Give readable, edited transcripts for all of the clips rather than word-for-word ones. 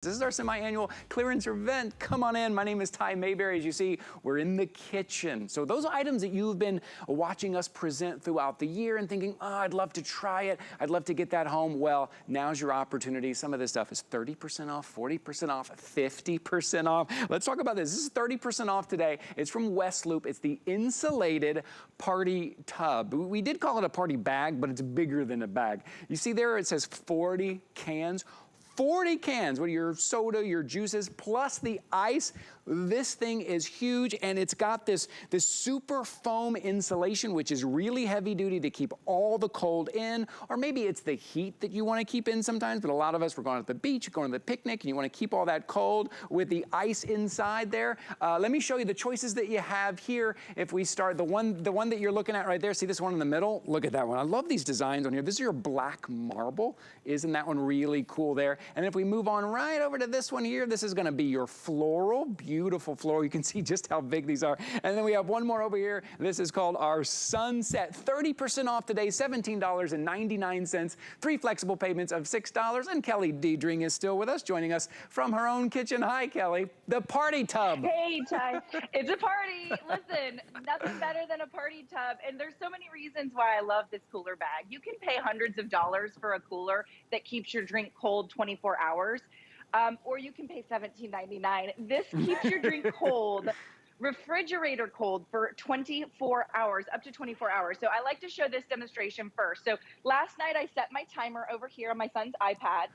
This is our semi-annual clearance event. Come on in. My name is Ty Mayberry. As you see, we're in the kitchen. So those items that you've been watching us present throughout the year and thinking, oh, I'd love to try it. I'd love to get that home. Well, now's your opportunity. Some of this stuff is 30% off, 40% off, 50% off. Let's talk about this. This is 30% off today. It's from Westloop. It's the Insulated party tub. We did call it a party bag, but it's bigger than a bag. You see there, it says 40 cans. 40 cans, what are your soda, your juices, plus the ice. This thing is huge, and it's got this super foam insulation, which is really heavy duty to keep all the cold in, or maybe it's the heat that you want to keep in sometimes, but a lot of us, we're going to the beach, going to the picnic, and you want to keep all that cold with the ice inside there. Let me show you the choices that you have here. If we start, the one that you're looking at right there, see this one in the middle? Look at that one. I love these designs on here. This is your black marble. Isn't that one really cool there? And if we move on right over to this one here, this is gonna be your floral, beautiful floral. You can see just how big these are. And then we have one more over here. This is called our sunset. 30% off today, $17.99. 3 flexible payments of $6. And Kelly Diedring is still with us, joining us from her own kitchen. Hi, Kelly. The party tub. Hey, Ty. It's a party. Listen, nothing better than a party tub. And there's so many reasons why I love this cooler bag. You can pay hundreds of dollars for a cooler that keeps your drink cold 24 hours. Or you can pay $17.99. This keeps your drink cold, refrigerator cold for 24 hours, up to 24 hours. So I like to show this demonstration first. So last night I set my timer over here on my son's iPad.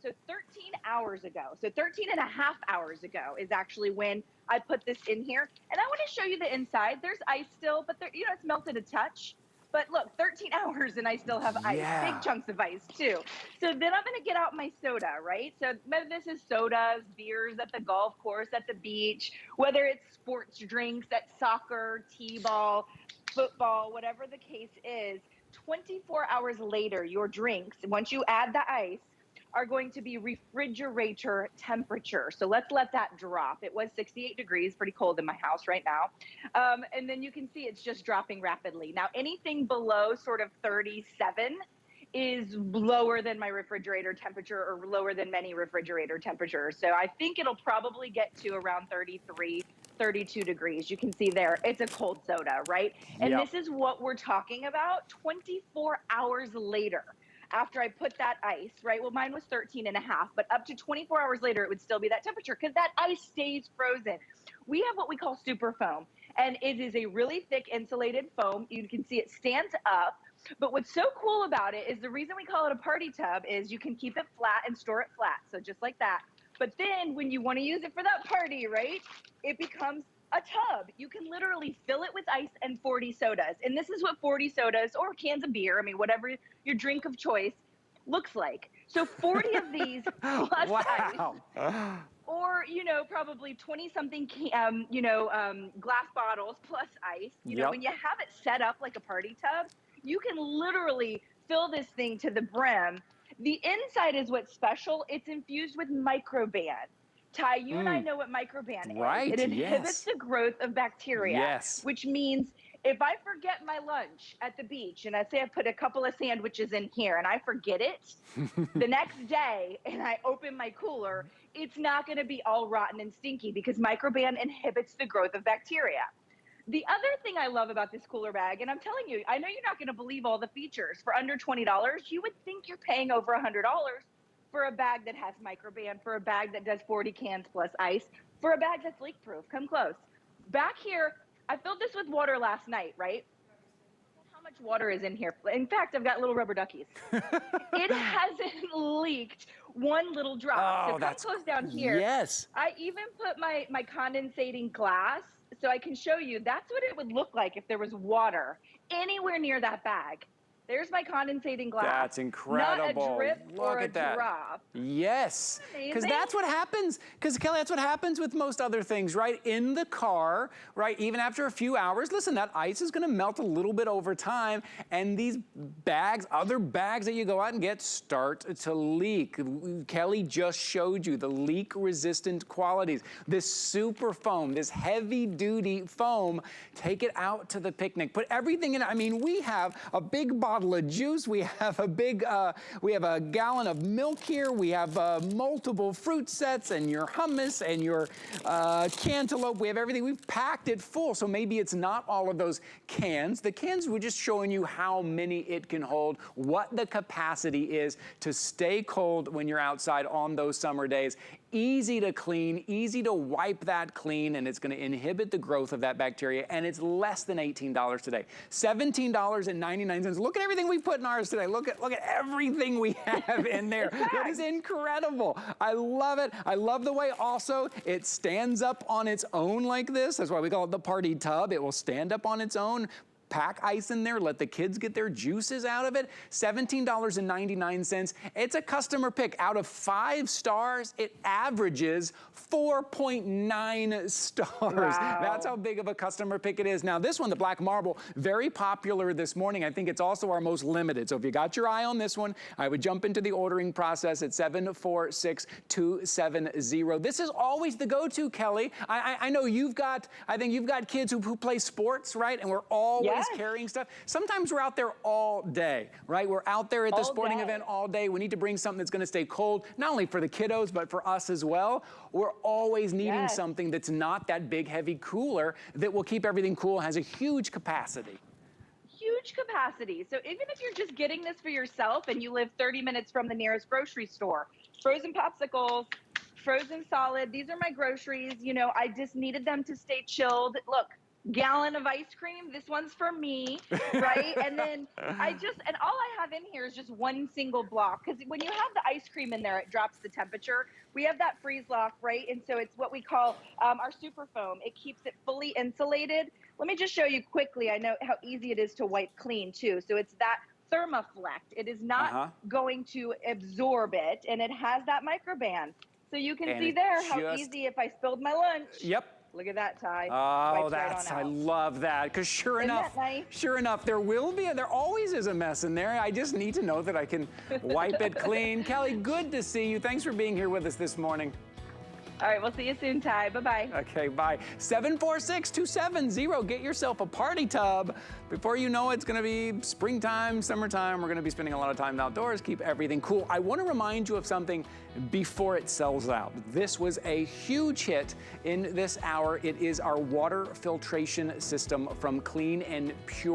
So 13 hours ago, so 13 and a half hours ago is actually when I put this in here. And I want to show you the inside. There's ice still, but there, you know, it's melted a touch. But look, 13 hours and I still have ice, big chunks of ice too. So then I'm gonna get out my soda, right? So whether this is sodas, beers at the golf course, at the beach, whether it's sports drinks at soccer, t-ball, football, whatever the case is, 24 hours later, your drinks, once you add the ice, are going to be refrigerator temperature. So let's let that drop. It was 68 degrees, pretty cold in my house right now. And then you can see it's just dropping rapidly. Now, anything below sort of 37 is lower than my refrigerator temperature or lower than many refrigerator temperatures. So I think it'll probably get to around 33, 32 degrees. You can see there, it's a cold soda, right? And this is what we're talking about 24 hours later. After I put that ice, right? Well, mine was 13 and a half, but up to 24 hours later, it would still be that temperature because that ice stays frozen. We have what we call super foam, and it is a really thick insulated foam. You can see it stands up, but what's so cool about it is the reason we call it a party tub is you can keep it flat and store it flat, so just like that. But then when you want to use it for that party, right, it becomes a tub. You can literally fill it with ice and 40 sodas. And this is what 40 sodas or cans of beer, I mean, whatever your drink of choice looks like. So 40 of these plus ice, or, you know, probably 20 something, glass bottles plus ice. You know, when you have it set up like a party tub, you can literally fill this thing to the brim. The inside is what's special. It's infused with Microban. Ty, you and I know what Microban is. It inhibits the growth of bacteria, which means if I forget my lunch at the beach and I say I put a couple of sandwiches in here and I forget it, the next day and I open my cooler, it's not going to be all rotten and stinky because Microban inhibits the growth of bacteria. The other thing I love about this cooler bag, and I'm telling you, I know you're not going to believe all the features. For under $20, you would think you're paying over $100 for a bag that has Microban, for a bag that does 40 cans plus ice, for a bag that's leak proof. Come close. Back here, I filled this with water last night, right? How much water is in here? In fact, I've got little rubber duckies. It hasn't leaked one little drop. So come close down here. I even put my condensating glass so I can show you that's what it would look like if there was water anywhere near that bag. There's my condensating glass. That's incredible. Not a drip or a drop. Yes, because that's what happens. Because Kelly, that's what happens with most other things, right? In the car, right? Even after a few hours, listen, that ice is going to melt a little bit over time, and these bags, other bags that you go out and get, start to leak. Kelly just showed you the leak-resistant qualities. This super foam, this heavy-duty foam, take it out to the picnic. Put everything in it. I mean, we have a big bottle bottle of juice. We have a big, we have a gallon of milk here. We have multiple fruit sets and your hummus and your cantaloupe. We have everything. We've packed it full. So maybe it's not all of those cans. The cans were just showing you how many it can hold, what the capacity is to stay cold when you're outside on those summer days. Easy to clean, easy to wipe that clean, and it's going to inhibit the growth of that bacteria, and it's less than $18 today. $17.99. Look at everything we've put in ours today. Look at everything we have in there. That is incredible. I love it. I love the way also it stands up on its own like this. That's why we call it the party tub. It will stand up on its own. Pack ice in there, let the kids get their juices out of it. $17.99. It's a customer pick. Out of 5 stars, it averages 4.9 stars. Wow. That's how big of a customer pick it is. Now this one, the Black Marble, very popular this morning. I think it's also our most limited. So if you got your eye on this one, I would jump into the ordering process at 746-270. This is always the go-to, Kelly. I know I think you've got kids who play sports, right? And we're always carrying stuff. Sometimes we're out there all day, right? We're out there at the sporting event all day. We need to bring something that's going to stay cold, not only for the kiddos, but for us as well. We're always needing something that's not that big, heavy cooler that will keep everything cool, has a huge capacity. Huge capacity. So even if you're just getting this for yourself and you live 30 minutes from the nearest grocery store, frozen popsicles, frozen solid, these are my groceries. You know, I just needed them to stay chilled. Look, gallon of ice cream, this one's for me, right? And then and all I have in here is just one single block, because when you have the ice cream in there, it drops the temperature. We have that freeze lock, right? And so it's what we call our super foam. It keeps it fully insulated. Let me just show you quickly. I know how easy it is to wipe clean too. So it's that Thermoflect. It is not going to absorb it, and it has that Microban. So you can see there how easy, if I spilled my lunch. Yep. Look at that, Ty. Oh, I love that. Because sure enough, there always is a mess in there. I just need to know that I can wipe it clean. Kelly, good to see you. Thanks for being here with us this morning. All right, we'll see you soon, Ty. Bye-bye. Okay, bye. 746-270. Get yourself a party tub. Before you know it, it's going to be springtime, summertime. We're going to be spending a lot of time outdoors. Keep everything cool. I want to remind you of something before it sells out. This was a huge hit in this hour. It is our water filtration system from Clean and Pure.